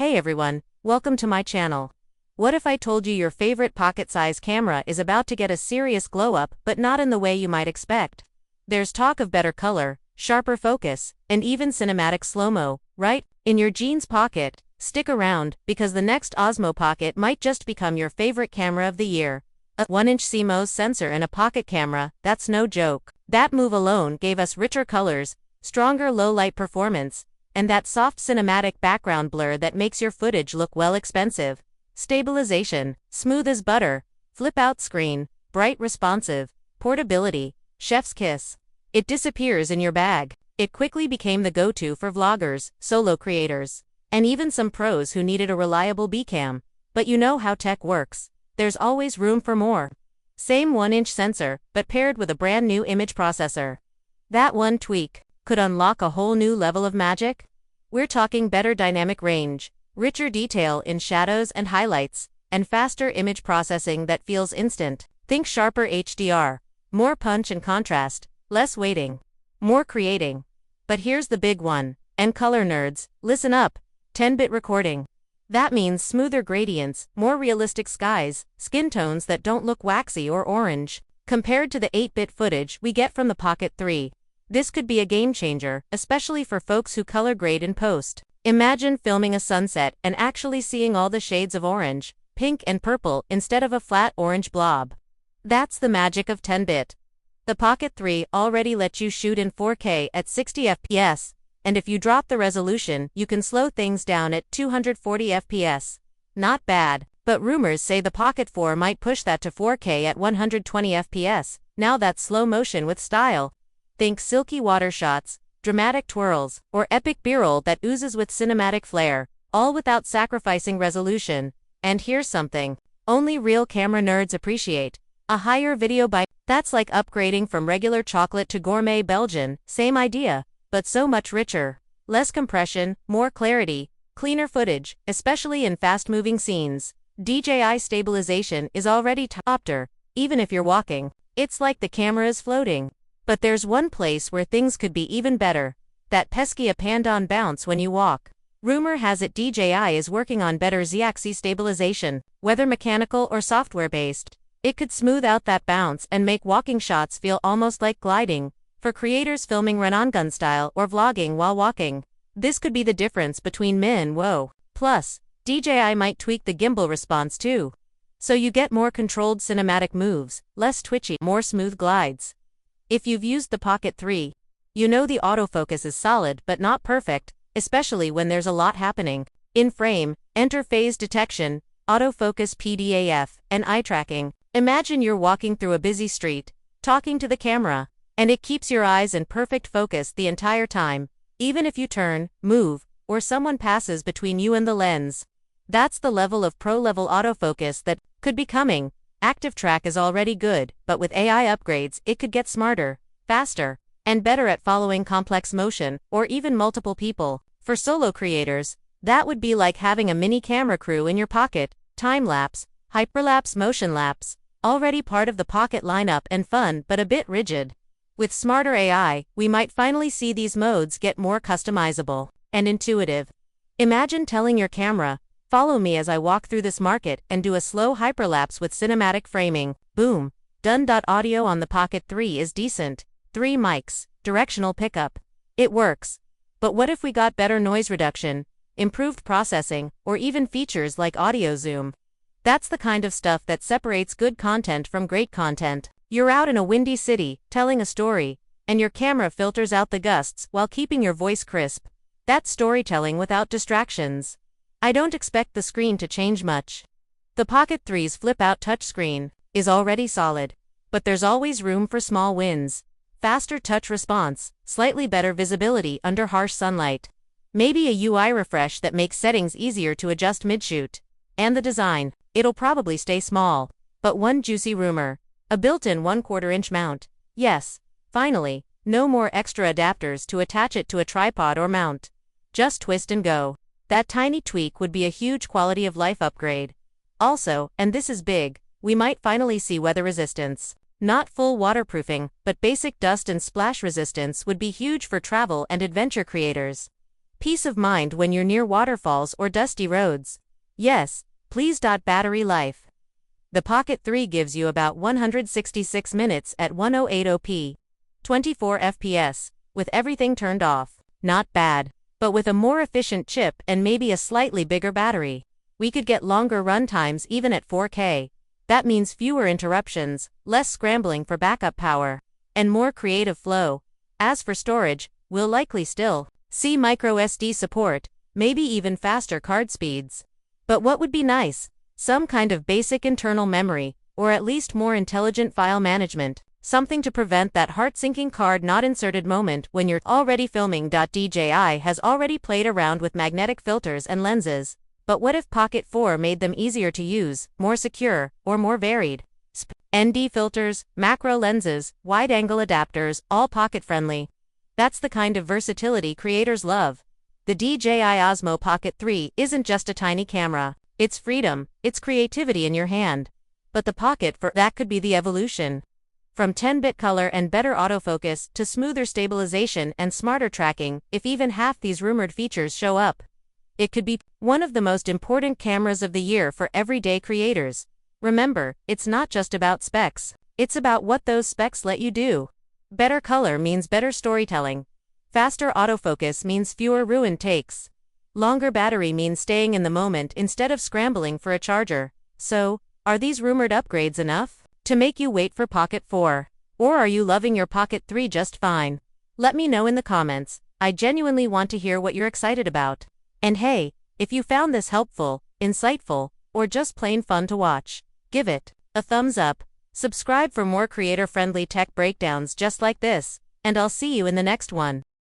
Hey everyone, welcome to my channel. What if I told you your favorite pocket-sized camera is about to get a serious glow-up, but not in the way you might expect? There's talk of better color, sharper focus, and even cinematic slow-mo, right? In your jeans pocket. Stick around, because the next Osmo Pocket might just become your favorite camera of the year. A 1-inch CMOS sensor in a pocket camera, that's no joke. That move alone gave us richer colors, stronger low-light performance, and that soft cinematic background blur that makes your footage look well expensive. Stabilization, smooth as butter, flip-out screen, bright responsive, portability, chef's kiss. It disappears in your bag. It quickly became the go-to for vloggers, solo creators, and even some pros who needed a reliable B-cam. But you know how tech works. There's always room for more. Same 1-inch sensor, but paired with a brand new image processor. That one tweak could unlock a whole new level of magic. We're talking better dynamic range, richer detail in shadows and highlights, and faster image processing that feels instant. Think sharper HDR, more punch and contrast, less waiting, more creating. But here's the big one, and color nerds, listen up, 10-bit recording. That means smoother gradients, more realistic skies, skin tones that don't look waxy or orange. Compared to the 8-bit footage we get from the Pocket 3, this could be a game changer, especially for folks who color grade in post. Imagine filming a sunset and actually seeing all the shades of orange, pink and purple instead of a flat orange blob. That's the magic of 10-bit. The Pocket 3 already lets you shoot in 4K at 60 FPS, and if you drop the resolution, you can slow things down at 240 FPS. Not bad, but rumors say the Pocket 4 might push that to 4K at 120 FPS. Now that's slow motion with style. Think silky water shots, dramatic twirls, or epic B-roll that oozes with cinematic flair, all without sacrificing resolution. And here's something only real camera nerds appreciate: a higher video byte. That's like upgrading from regular chocolate to gourmet Belgian. Same idea, but so much richer. Less compression, more clarity, cleaner footage, especially in fast-moving scenes. DJI stabilization is already top-tier, even if you're walking. It's like the camera is floating. But there's one place where things could be even better: that pesky up-and-on bounce when you walk. Rumor has it DJI is working on better Z-axis stabilization, whether mechanical or software-based. It could smooth out that bounce and make walking shots feel almost like gliding, for creators filming run-on-gun style or vlogging while walking. This could be the difference between meh and whoa. Plus, DJI might tweak the gimbal response too, so you get more controlled cinematic moves, less twitchy, more smooth glides. If you've used the Pocket 3, you know the autofocus is solid but not perfect, especially when there's a lot happening. In-frame, enter phase detection, autofocus PDAF, and eye tracking. Imagine you're walking through a busy street, talking to the camera, and it keeps your eyes in perfect focus the entire time, even if you turn, move, or someone passes between you and the lens. That's the level of pro-level autofocus that could be coming. Active Track is already good, but with AI upgrades, it could get smarter, faster, and better at following complex motion, or even multiple people. For solo creators, that would be like having a mini camera crew in your pocket. Time-lapse, hyperlapse, motion-lapse, already part of the Pocket lineup and fun but a bit rigid. With smarter AI, we might finally see these modes get more customizable and intuitive. Imagine telling your camera, "Follow me as I walk through this market," and do a slow hyperlapse with cinematic framing. Boom. Done. Audio on the Pocket 3 is decent. 3 mics, directional pickup. It works. But what if we got better noise reduction, improved processing, or even features like audio zoom? That's the kind of stuff that separates good content from great content. You're out in a windy city, telling a story, and your camera filters out the gusts while keeping your voice crisp. That's storytelling without distractions. I don't expect the screen to change much. The Pocket 3's flip-out touchscreen is already solid, but there's always room for small wins. Faster touch response, slightly better visibility under harsh sunlight. Maybe a UI refresh that makes settings easier to adjust mid-shoot. And the design, it'll probably stay small. But one juicy rumor: a built-in 1/4-inch mount. Yes, finally, no more extra adapters to attach it to a tripod or mount. Just twist and go. That tiny tweak would be a huge quality of life upgrade. Also, and this is big, we might finally see weather resistance. Not full waterproofing, but basic dust and splash resistance would be huge for travel and adventure creators. Peace of mind when you're near waterfalls or dusty roads. Yes, please. Battery life. The Pocket 3 gives you about 166 minutes at 1080p, 24 fps, with everything turned off. Not bad. But with a more efficient chip and maybe a slightly bigger battery, we could get longer run times even at 4K. That means fewer interruptions, less scrambling for backup power, and more creative flow. As for storage, we'll likely still see microSD support, maybe even faster card speeds. But what would be nice? Some kind of basic internal memory, or at least more intelligent file management. Something to prevent that heart-sinking card not inserted moment when you're already filming. DJI has already played around with magnetic filters and lenses, but what if Pocket 4 made them easier to use, more secure, or more varied? ND filters, macro lenses, wide-angle adapters, all pocket-friendly. That's the kind of versatility creators love. The DJI Osmo Pocket 3 isn't just a tiny camera. It's freedom, it's creativity in your hand. But the Pocket 4, that could be the evolution. From 10-bit color and better autofocus to smoother stabilization and smarter tracking, if even half these rumored features show up, it could be one of the most important cameras of the year for everyday creators. Remember, it's not just about specs, it's about what those specs let you do. Better color means better storytelling. Faster autofocus means fewer ruined takes. Longer battery means staying in the moment instead of scrambling for a charger. So, are these rumored upgrades enough to make you wait for Pocket 4? Or are you loving your Pocket 3 just fine? Let me know in the comments. I genuinely want to hear what you're excited about. And hey, if you found this helpful, insightful, or just plain fun to watch, give it a thumbs up, subscribe for more creator-friendly tech breakdowns just like this, and I'll see you in the next one.